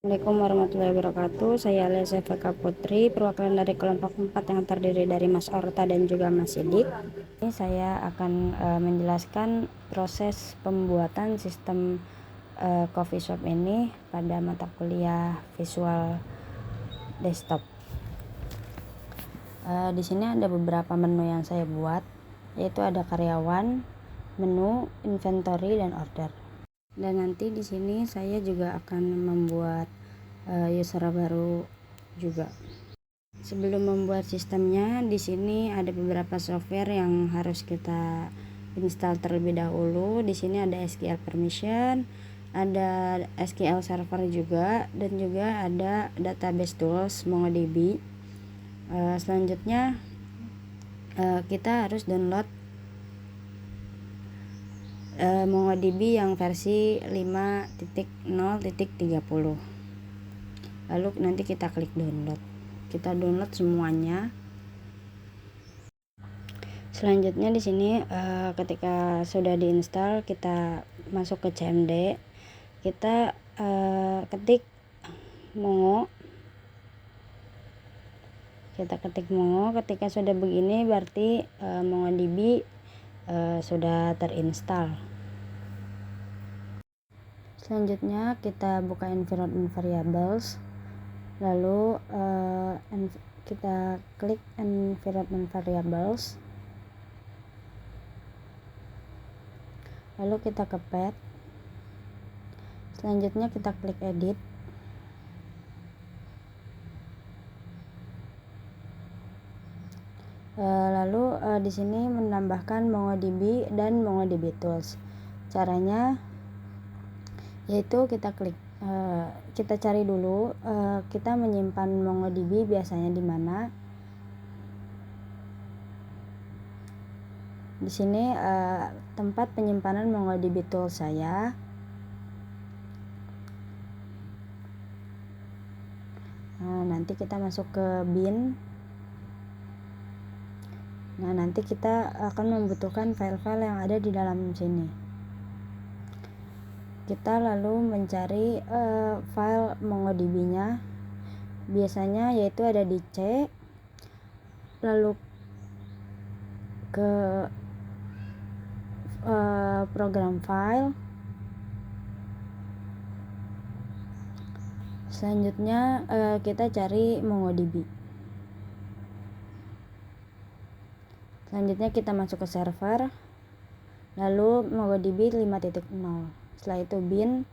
Assalamualaikum warahmatullahi wabarakatuh. Saya Alia Sefeka Putri, perwakilan dari kelompok 4 yang terdiri dari Mas Orta dan juga Mas Sidik. Ini saya akan menjelaskan proses pembuatan sistem coffee shop ini pada mata kuliah visual desktop. Di sini ada beberapa menu yang saya buat, yaitu ada karyawan, menu, inventory, dan order. Dan nanti di sini saya juga akan membuat user baru juga. Sebelum membuat sistemnya, di sini ada beberapa software yang harus kita install terlebih dahulu. Di sini ada SQL permission, ada SQL server juga, dan juga ada database tools MongoDB. Selanjutnya kita harus download MongoDB yang versi 5.0.30. Lalu nanti kita klik download. Kita download semuanya. Selanjutnya di sini ketika sudah diinstal, kita masuk ke CMD. Kita ketik Mongo. Kita ketik Mongo. Ketika sudah begini berarti MongoDB sudah terinstall. Selanjutnya kita buka environment variables, lalu kita klik environment variables, lalu kita ke path. Selanjutnya kita klik edit, lalu di sini menambahkan MongoDB dan MongoDB tools. Caranya yaitu kita klik kita cari dulu kita menyimpan MongoDB biasanya di mana. Di sini tempat penyimpanan MongoDB tools saya. Nanti kita masuk ke bin. Nanti kita akan membutuhkan file-file yang ada di dalam sini. Kita lalu mencari file MongoDB-nya, biasanya yaitu ada di C, lalu ke program file. Selanjutnya kita cari MongoDB. Selanjutnya kita masuk ke server, lalu MongoDB 5.0. Setelah itu bin.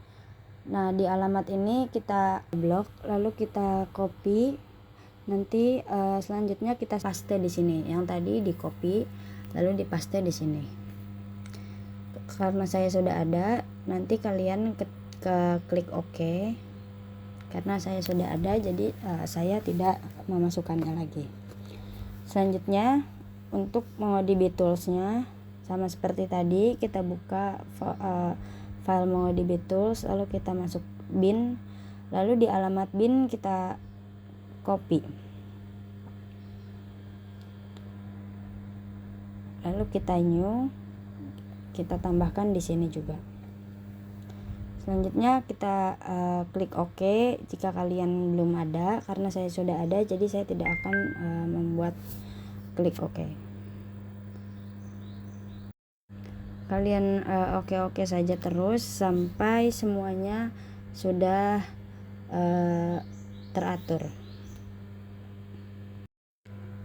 Di alamat ini kita blok, lalu kita copy. Nanti selanjutnya kita paste di sini. Yang tadi di copy lalu dipaste di sini. Karena saya sudah ada, nanti kalian klik OK. Karena saya sudah ada, jadi saya tidak memasukkannya lagi. Selanjutnya untuk MongoDB toolsnya sama seperti tadi, kita buka file MongoDB tools, lalu kita masuk bin, lalu di alamat bin kita copy, lalu kita new, kita tambahkan di sini juga. Selanjutnya kita klik OK jika kalian belum ada. Karena saya sudah ada, jadi saya tidak akan membuat klik OK. Kalian oke saja terus sampai semuanya sudah teratur.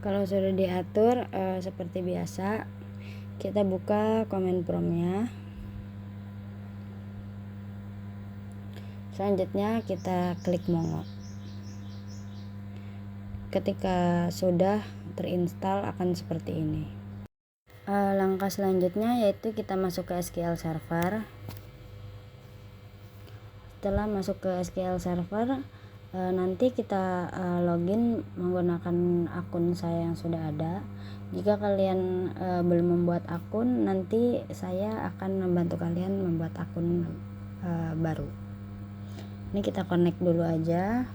Kalau sudah diatur seperti biasa, kita buka command prompt-nya. Selanjutnya kita klik Mongo. Ketika sudah terinstall akan seperti ini. Langkah selanjutnya yaitu kita masuk ke SQL server. Setelah masuk ke SQL server, nanti kita login menggunakan akun saya yang sudah ada. Jika kalian belum membuat akun, nanti saya akan membantu kalian membuat akun baru. Ini kita connect dulu aja.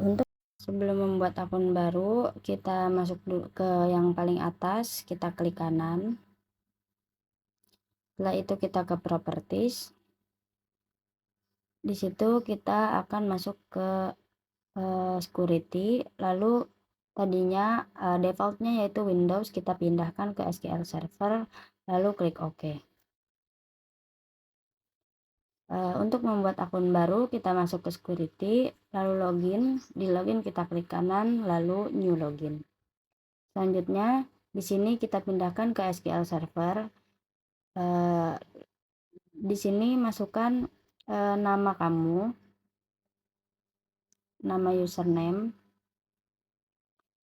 Untuk sebelum membuat akun baru, kita masuk dulu ke yang paling atas, kita klik kanan. Setelah itu kita ke properties. Di situ kita akan masuk ke security, lalu tadinya defaultnya yaitu Windows, kita pindahkan ke SQL Server, lalu klik OK. Untuk membuat akun baru, kita masuk ke security, lalu login. Di login kita klik kanan, lalu new login. Selanjutnya di sini kita pindahkan ke SQL Server. Di sini masukkan nama kamu, nama username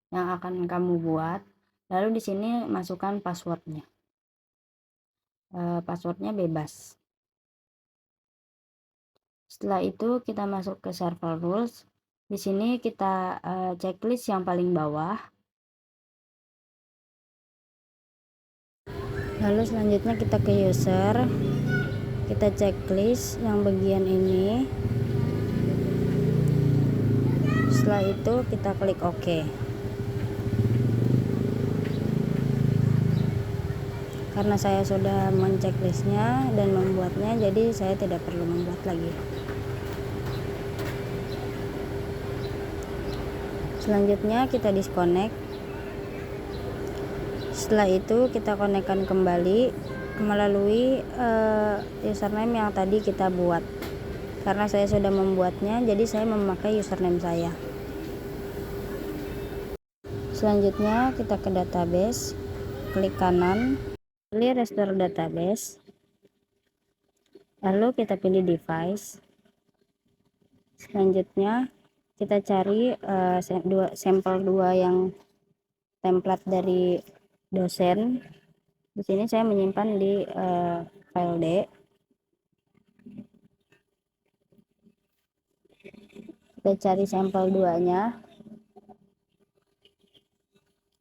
yang akan kamu buat, lalu di sini masukkan passwordnya. Passwordnya bebas. Setelah itu kita masuk ke server rules. Di sini kita checklist yang paling bawah. Lalu selanjutnya kita ke user, kita checklist yang bagian ini. Setelah itu kita klik OK. Karena saya sudah men-checklistnya dan membuatnya, jadi saya tidak perlu membuat lagi. Selanjutnya kita disconnect. Setelah itu kita konekkan kembali melalui username yang tadi kita buat. Karena saya sudah membuatnya, jadi saya memakai username saya. Selanjutnya kita ke database, klik kanan, pilih restore database, lalu kita pilih device. Selanjutnya kita cari sampel 2 yang template dari dosen. Di sini saya menyimpan di file D. Kita cari sampel 2-nya.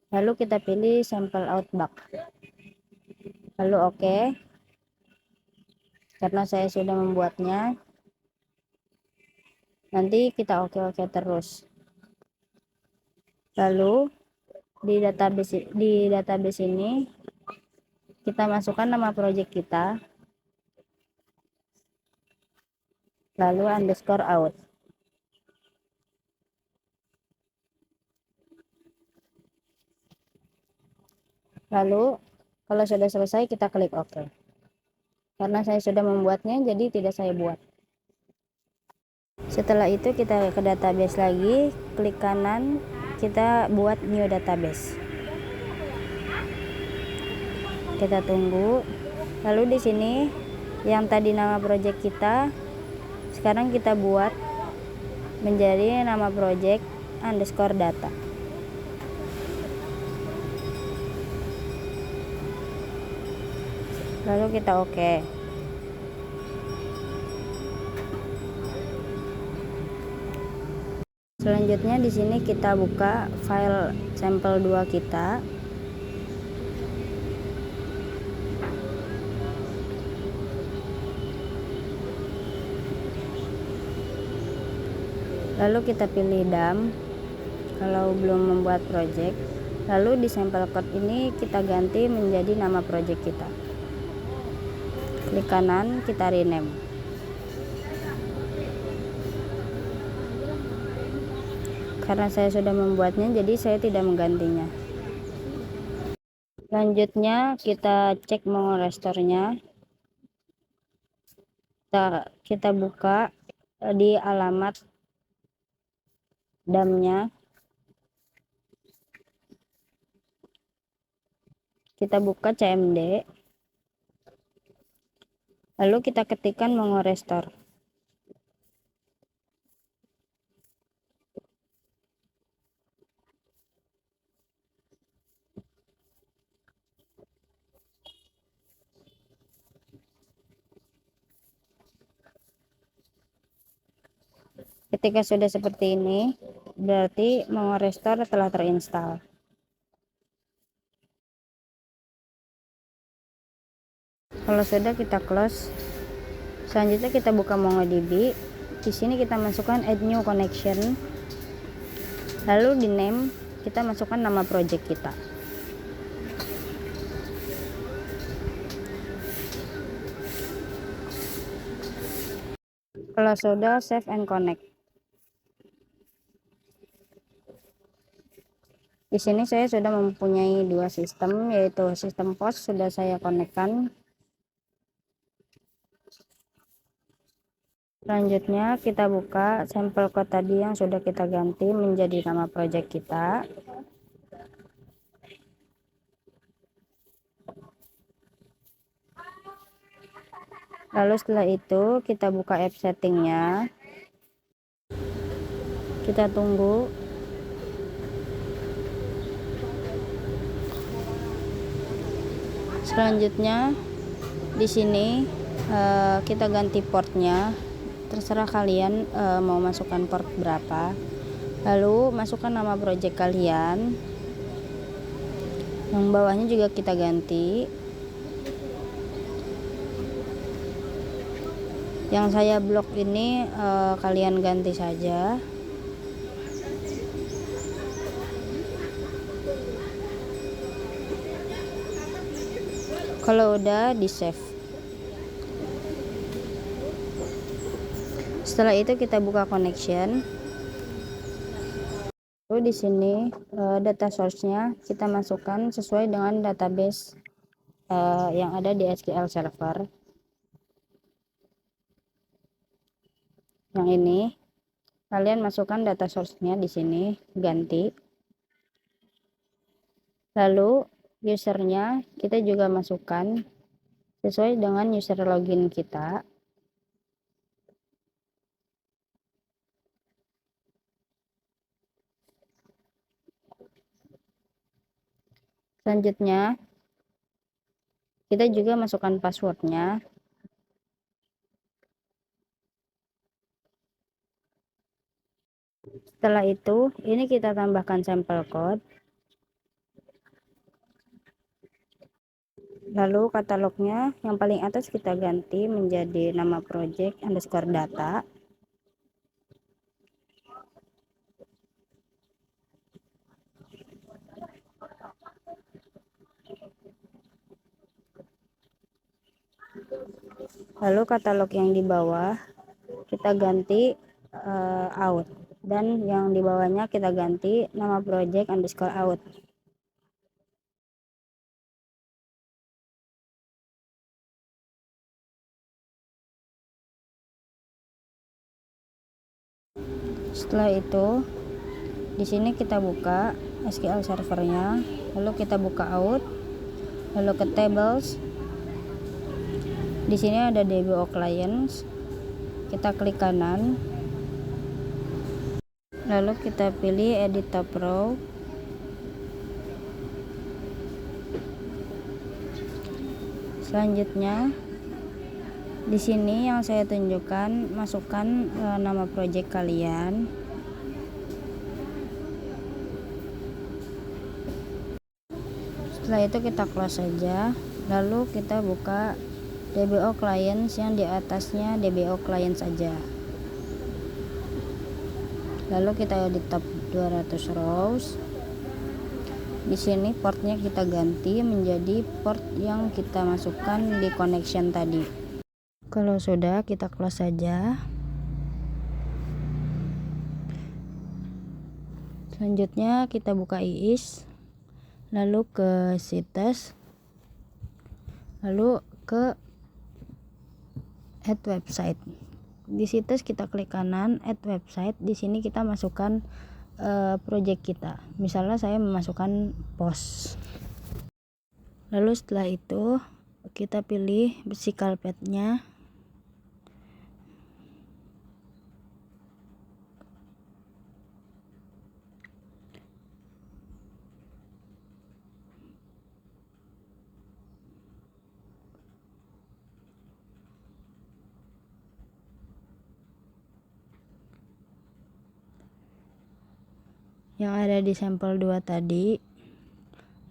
Lalu kita pilih sampel outback. Lalu OK. Karena saya sudah membuatnya. Nanti kita OK terus. Lalu di database ini kita masukkan nama project kita, lalu underscore out. Lalu kalau sudah selesai kita klik OK. Karena saya sudah membuatnya, jadi tidak saya buat. Setelah itu kita ke database lagi, klik kanan, kita buat new database. Kita tunggu. Lalu di sini yang tadi nama project kita, sekarang kita buat menjadi nama project underscore data. Lalu kita OK. Selanjutnya di sini kita buka file sampel 2 kita. Lalu kita pilih dump kalau belum membuat project. Lalu di sampel code ini kita ganti menjadi nama project kita. Klik kanan, kita rename. Karena saya sudah membuatnya, jadi saya tidak menggantinya. Selanjutnya kita cek mau restore-nya. Kita buka di alamat dump-nya. Kita buka cmd. Lalu kita ketikkan mau restore. Ketika sudah seperti ini, berarti mau restore telah terinstall. Kalau sudah, kita close. Selanjutnya kita buka MongoDB. Di sini kita masukkan add new connection. Lalu di name kita masukkan nama project kita. Kalau sudah, save and connect. Di sini saya sudah mempunyai dua sistem, yaitu sistem pos sudah saya konekkan. Selanjutnya kita buka sampel code tadi yang sudah kita ganti menjadi nama project kita. Lalu setelah itu kita buka app settingnya, kita tunggu. Selanjutnya di sini kita ganti portnya, terserah kalian mau masukkan port berapa. Lalu masukkan nama project kalian, yang bawahnya juga kita ganti. Yang saya blok ini kalian ganti saja. Kalau udah, di save. Setelah itu kita buka connection. Lalu di sini data source-nya kita masukkan sesuai dengan database yang ada di SQL Server. Yang ini kalian masukkan data source-nya di sini, ganti. Lalu usernya kita juga masukkan sesuai dengan user login kita. Selanjutnya kita juga masukkan passwordnya. Setelah itu ini kita tambahkan sampel code. Lalu katalognya yang paling atas kita ganti menjadi nama project underscore data. Lalu katalog yang di bawah kita ganti out, dan yang di bawahnya kita ganti nama project underscore out. Setelah itu di sini kita buka SQL servernya, lalu kita buka out, lalu ke tables. Di sini ada DBO clients, kita klik kanan, lalu kita pilih edit top row. Selanjutnya di sini yang saya tunjukkan, masukkan nama project kalian. Setelah itu kita close saja, lalu kita buka DBO clients yang di atasnya DBO clients saja. Lalu kita edit top 200 rows. Di sini portnya kita ganti menjadi port yang kita masukkan di connection tadi. Kalau sudah, kita close saja. Selanjutnya kita buka IIS, lalu ke sites, lalu ke add website. Di situs kita klik kanan, add website. Di sini kita masukkan project kita. Misalnya saya memasukkan post. Lalu setelah itu kita pilih vertical path-nya. Yang ada di sampel 2 tadi.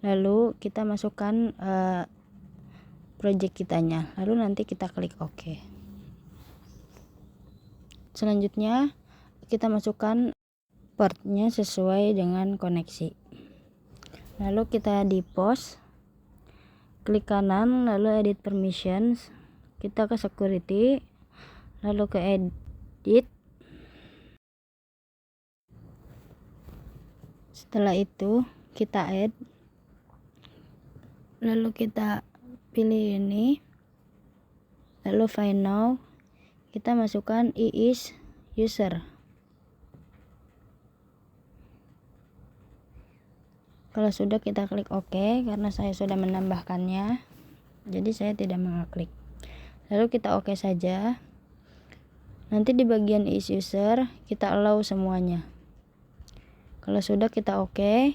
Lalu kita masukkan project kitanya, lalu nanti kita klik OK. Selanjutnya kita masukkan portnya sesuai dengan koneksi. Lalu kita di post, klik kanan, lalu edit permissions, kita ke security, lalu ke edit. Setelah itu kita add, lalu kita pilih ini, lalu find now, kita masukkan is user. Kalau sudah, kita klik OK, karena saya sudah menambahkannya, jadi saya tidak mengklik. Lalu kita OK saja. Nanti di bagian is user kita allow semuanya. Kalau sudah, kita OK,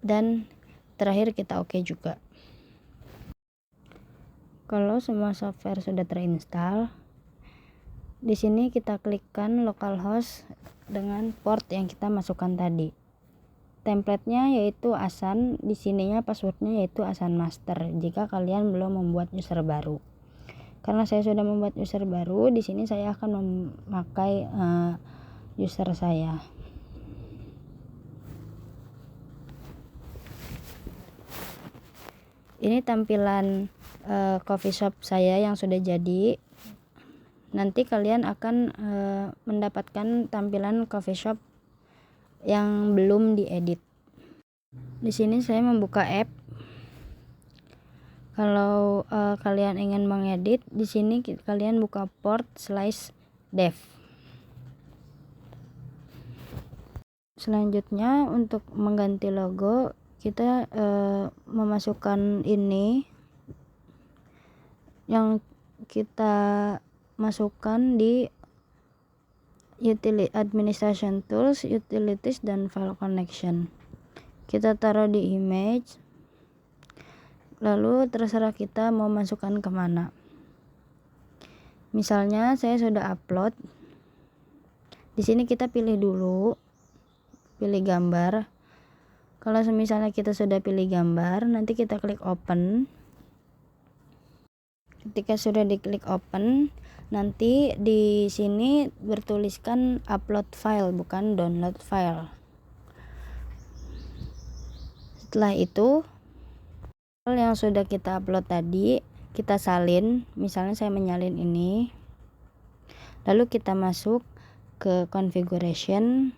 dan terakhir kita OK juga. Kalau semua software sudah terinstall, di sini kita klikkan localhost dengan port yang kita masukkan tadi. Template-nya yaitu Asan, di sininya passwordnya yaitu Asan Master jika kalian belum membuat user baru. Karena saya sudah membuat user baru, di sini saya akan memakai user saya. Ini tampilan coffee shop saya yang sudah jadi. Nanti kalian akan mendapatkan tampilan coffee shop yang belum diedit. Di sini saya membuka app. Kalau kalian ingin mengedit, di sini kalian buka port/dev. Selanjutnya untuk mengganti logo, kita memasukkan ini yang kita masukkan di administration tools, utilities, dan file connection. Kita taruh di image, lalu terserah kita mau masukkan kemana. Misalnya saya sudah upload, di sini kita pilih dulu, pilih gambar. Kalau misalnya kita sudah pilih gambar, nanti kita klik open. Ketika sudah diklik open, nanti di sini bertuliskan upload file, bukan download file. Setelah itu, file yang sudah kita upload tadi kita salin. Misalnya saya menyalin ini, lalu kita masuk ke configuration,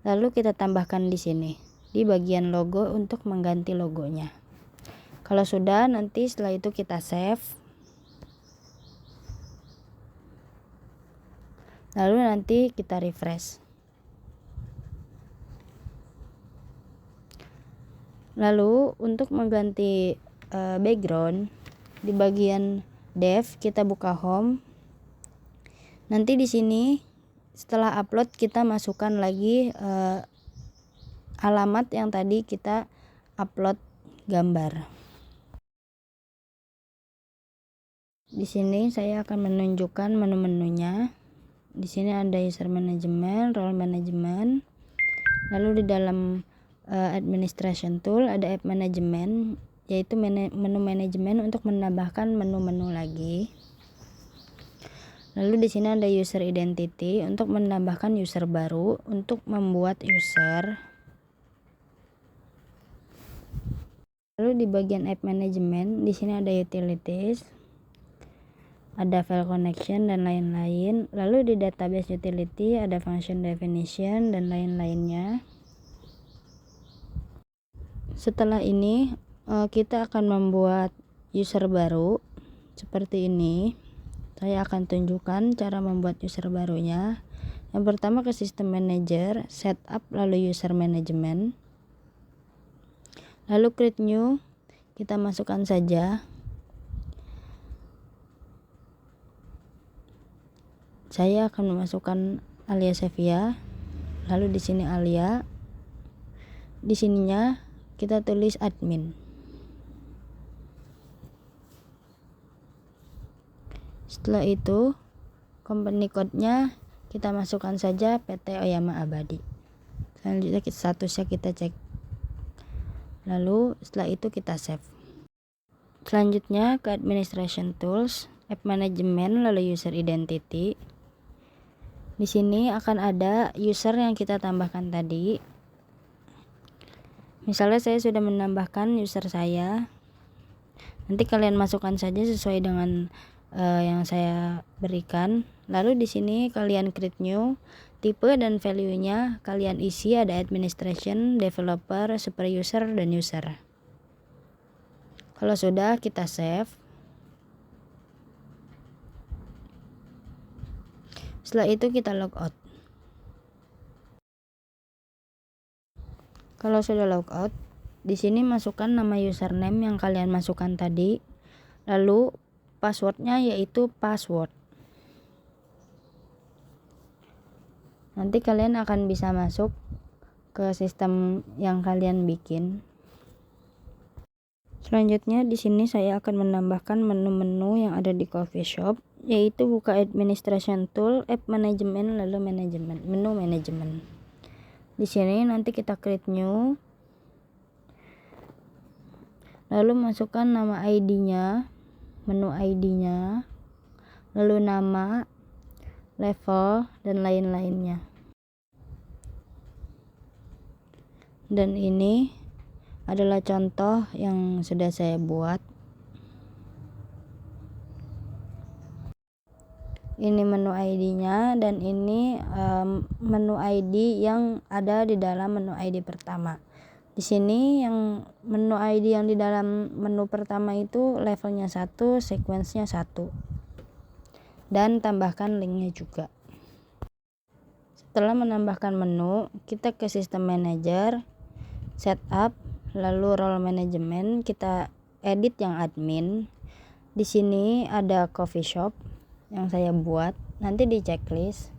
lalu kita tambahkan di sini di bagian logo untuk mengganti logonya. Kalau sudah, nanti setelah itu kita save. Lalu nanti kita refresh. Lalu untuk mengganti background, di bagian dev kita buka home. Nanti di sini setelah upload kita masukkan lagi alamat yang tadi kita upload gambar. Di sini saya akan menunjukkan menu-menunya. Di sini ada user management, role management. Lalu di dalam administration tool ada app management, yaitu menu manajemen untuk menambahkan menu-menu lagi. Lalu di sini ada user identity untuk menambahkan user baru, untuk membuat user. Lalu di bagian app management, di sini ada utilities, ada file connection dan lain-lain. Lalu di database utility ada function definition dan lain-lainnya. Setelah ini kita akan membuat user baru seperti ini. Saya akan tunjukkan cara membuat user barunya. Yang pertama ke system manager, setup, lalu user management, lalu create new, kita masukkan saja. Saya akan memasukkan Alia Sevia, lalu di sini Alia, di sininya kita tulis admin. Setelah itu company code-nya kita masukkan saja PT Oyama Abadi. Selanjutnya statusnya kita cek. Lalu setelah itu kita save. Selanjutnya ke administration tools, app management, lalu user identity. Di sini akan ada user yang kita tambahkan tadi. Misalnya saya sudah menambahkan user saya. Nanti kalian masukkan saja sesuai dengan yang saya berikan. Lalu di sini kalian create new, tipe dan value-nya kalian isi, ada administration, developer, super user, dan user. Kalau sudah, kita save. Setelah itu kita logout. Kalau sudah logout, di sini masukkan nama username yang kalian masukkan tadi, lalu passwordnya yaitu password. Nanti kalian akan bisa masuk ke sistem yang kalian bikin. Selanjutnya di sini saya akan menambahkan menu-menu yang ada di coffee shop, yaitu buka administration tool, app management, lalu menu manajemen. Di sini nanti kita create new, lalu masukkan nama ID-nya, menu ID-nya, lalu nama, level, dan lain-lainnya. Dan ini adalah contoh yang sudah saya buat. Ini menu ID-nya, dan ini menu ID yang ada di dalam menu ID pertama. Di sini yang menu ID yang di dalam menu pertama itu levelnya 1, sequence-nya 1. Dan tambahkan linknya juga. Setelah menambahkan menu, kita ke sistem manager, setup, lalu role management, kita edit yang admin. Di sini ada coffee shop yang saya buat, nanti di checklist.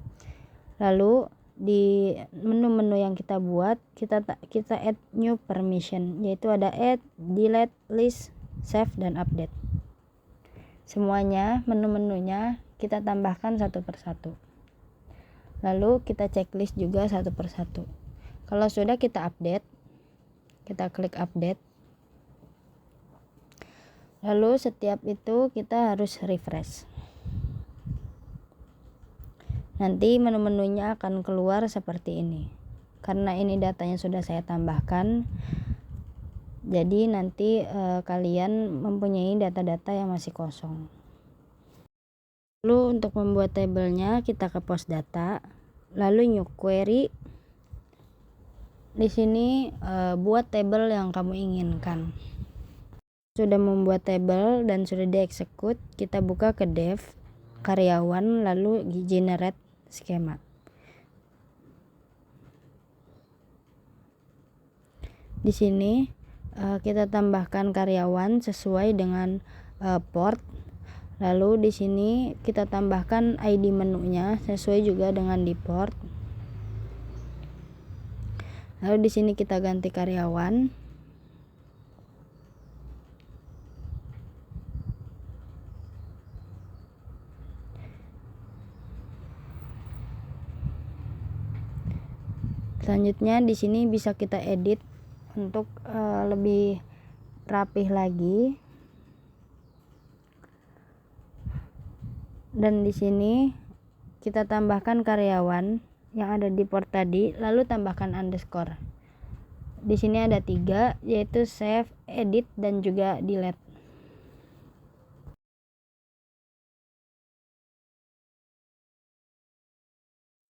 Lalu di menu-menu yang kita buat, kita add new permission, yaitu ada add, delete, list, save, dan update. Semuanya menu-menunya kita tambahkan satu persatu. Lalu kita checklist juga satu persatu. Kalau sudah, kita update, kita klik update. Lalu setiap itu kita harus refresh. Nanti menu-menunya akan keluar seperti ini. Karena ini datanya sudah saya tambahkan, jadi nanti kalian mempunyai data-data yang masih kosong. Lalu untuk membuat tabelnya, kita ke post data, lalu new query. Di sini buat tabel yang kamu inginkan. Sudah membuat tabel dan sudah dieksekut, kita buka ke dev, karyawan, lalu generate skema. Di sini kita tambahkan karyawan sesuai dengan port. Lalu di sini kita tambahkan ID menunya sesuai juga dengan di port. Lalu di sini kita ganti karyawan. Selanjutnya di sini bisa kita edit untuk lebih rapih lagi. Dan di sini kita tambahkan karyawan yang ada di port tadi, lalu tambahkan underscore. Di sini ada 3, yaitu save, edit, dan juga delete.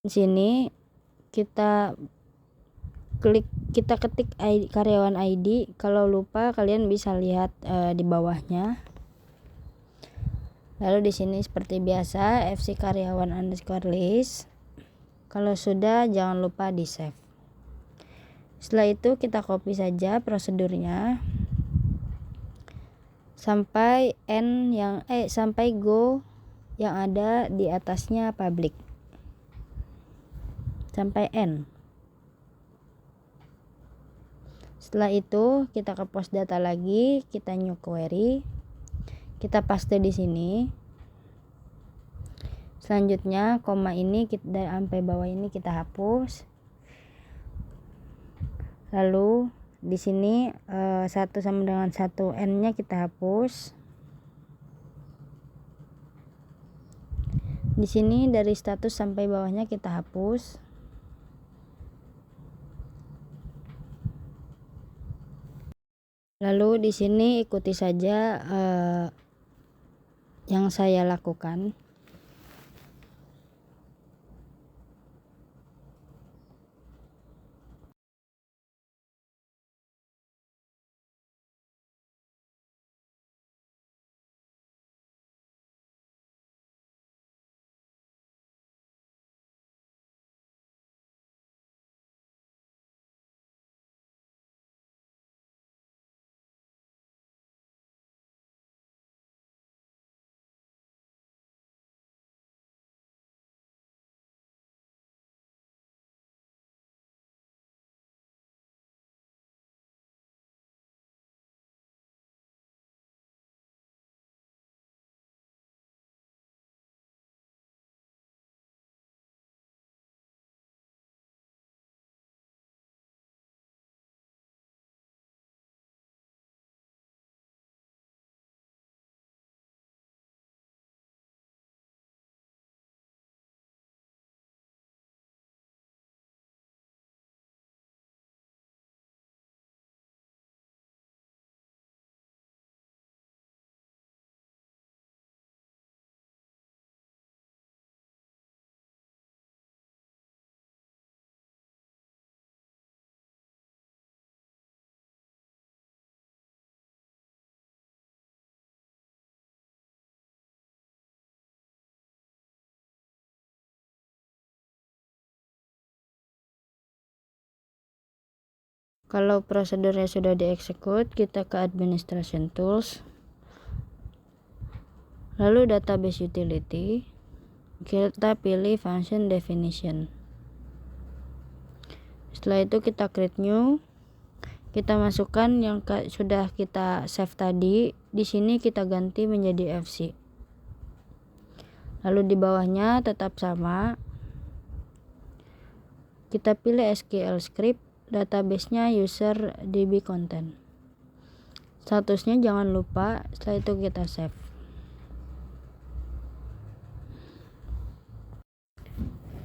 Di sini kita ketik karyawan ID. Kalau lupa, kalian bisa lihat di bawahnya. Lalu di sini seperti biasa fc karyawan underscore list. Kalau sudah, jangan lupa di save. Setelah itu kita copy saja prosedurnya sampai sampai go yang ada di atasnya public, sampai end. Setelah itu kita ke post data lagi, kita new query, kita paste di sini. Selanjutnya koma ini dari sampai bawah ini kita hapus. Lalu di sini 1 sama dengan 1 n-nya kita hapus. Di sini dari status sampai bawahnya kita hapus. Lalu di sini ikuti saja yang saya lakukan. Kalau prosedurnya sudah dieksekut, kita ke administration tools, lalu database utility, kita pilih function definition. Setelah itu kita create new, kita masukkan yang sudah kita save tadi. Di sini kita ganti menjadi FC. Lalu di bawahnya tetap sama, kita pilih SQL script, database-nya user db content. Statusnya jangan lupa, setelah itu kita save.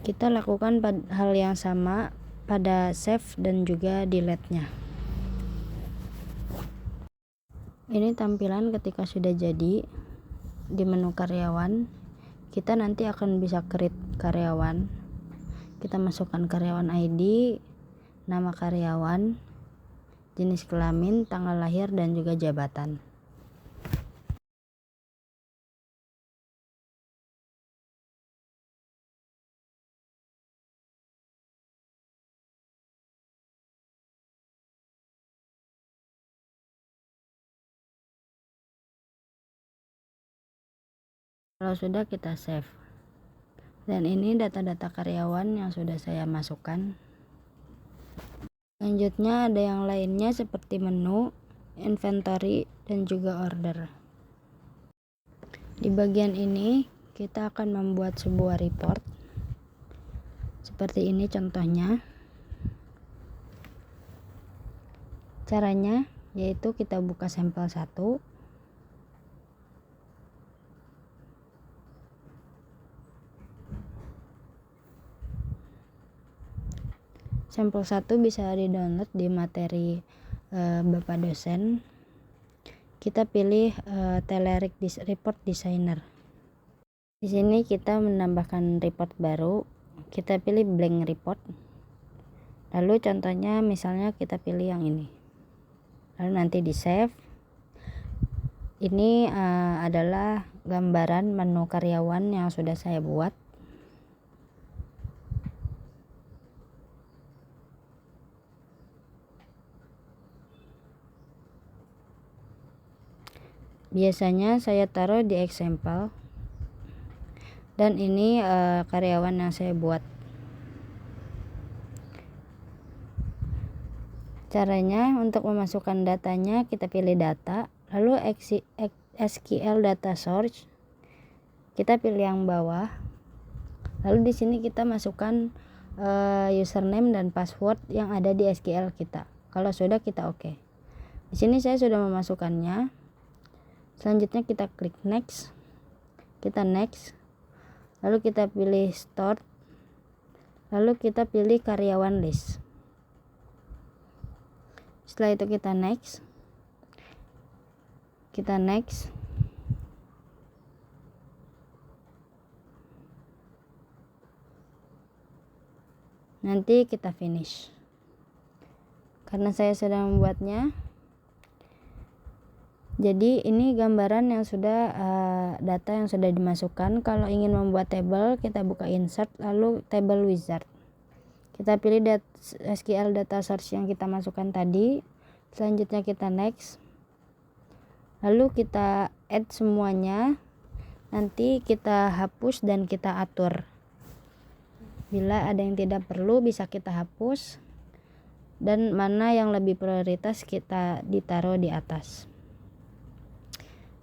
Kita lakukan hal yang sama pada save dan juga delete-nya. Ini tampilan ketika sudah jadi. Di menu karyawan, kita nanti akan bisa create karyawan. Kita masukkan karyawan ID, nama karyawan, jenis kelamin, tanggal lahir, dan juga jabatan. Kalau sudah, kita save. Dan ini data-data karyawan yang sudah saya masukkan. Selanjutnya ada yang lainnya seperti menu, inventory, dan juga order. Di bagian ini kita akan membuat sebuah report. Seperti ini contohnya. Caranya yaitu kita buka sampel 1. Sampel 1 bisa di-download di materi Bapak dosen. Kita pilih Telerik Report Designer. Di sini kita menambahkan report baru. Kita pilih blank report. Lalu contohnya misalnya kita pilih yang ini. Lalu nanti di save. Ini adalah gambaran menu karyawan yang sudah saya buat. Biasanya saya taruh di example, dan ini karyawan yang saya buat. Caranya untuk memasukkan datanya, kita pilih data, lalu SQL data source, kita pilih yang bawah. Lalu di sini kita masukkan username dan password yang ada di SQL kita. Kalau sudah, kita oke. Di sini saya sudah memasukkannya. Selanjutnya kita klik next, kita next, lalu kita pilih start, lalu kita pilih karyawan list. Setelah itu kita next, nanti kita finish. Karena saya sudah membuatnya, jadi ini gambaran yang sudah data yang sudah dimasukkan. Kalau ingin membuat table, kita buka insert, lalu table wizard. Kita pilih SQL data source yang kita masukkan tadi. Selanjutnya kita next. Lalu kita add semuanya. Nanti kita hapus dan kita atur. Bila ada yang tidak perlu, bisa kita hapus. Dan mana yang lebih prioritas, kita ditaruh di atas.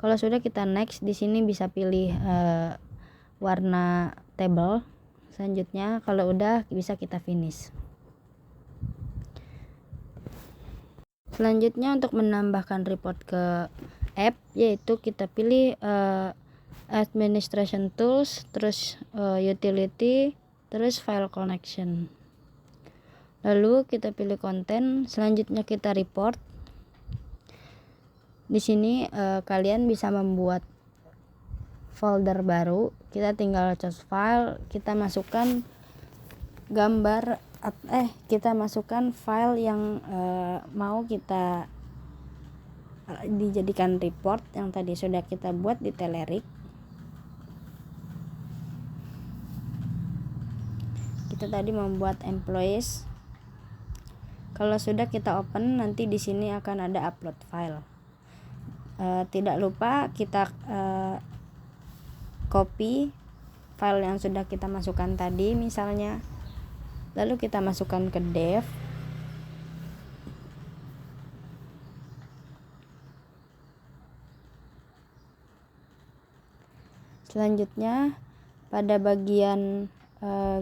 Kalau sudah, kita next. Di sini bisa pilih warna table. Selanjutnya kalau udah, bisa kita finish. Selanjutnya untuk menambahkan report ke app, yaitu kita pilih administration tools, terus utility, terus file connection. Lalu kita pilih konten. Selanjutnya kita report. Di sini kalian bisa membuat folder baru. Kita tinggal choose file, kita masukkan gambar, kita masukkan file yang mau kita dijadikan report yang tadi sudah kita buat di Telerik. Kita tadi membuat employees, Kalau sudah kita open, nanti di sini akan ada upload file. Tidak lupa kita copy file yang sudah kita masukkan tadi misalnya, lalu kita masukkan ke dev. Selanjutnya pada bagian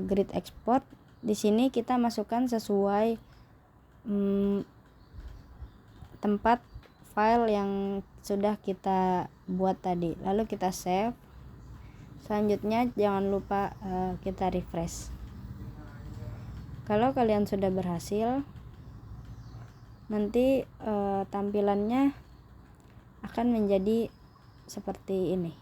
grid export, di sini kita masukkan sesuai tempat file yang sudah kita buat tadi, lalu kita save. Selanjutnya jangan lupa kita refresh. Kalau kalian sudah berhasil, nanti tampilannya akan menjadi seperti ini.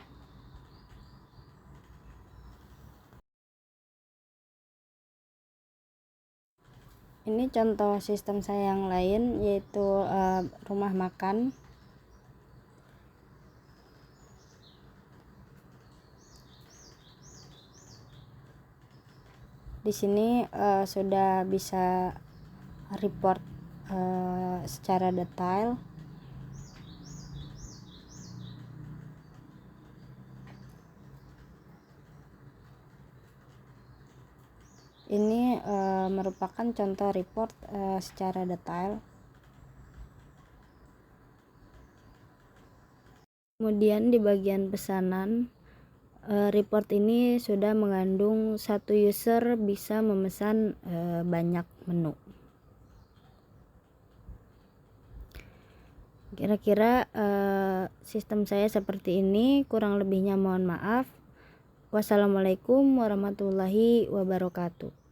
Ini contoh sistem saya yang lain, yaitu rumah makan. Di sini sudah bisa report secara detail. Ini merupakan contoh report secara detail. Kemudian di bagian pesanan, report ini sudah mengandung satu user bisa memesan banyak menu. Kira-kira sistem saya seperti ini, kurang lebihnya mohon maaf. Wassalamualaikum warahmatullahi wabarakatuh.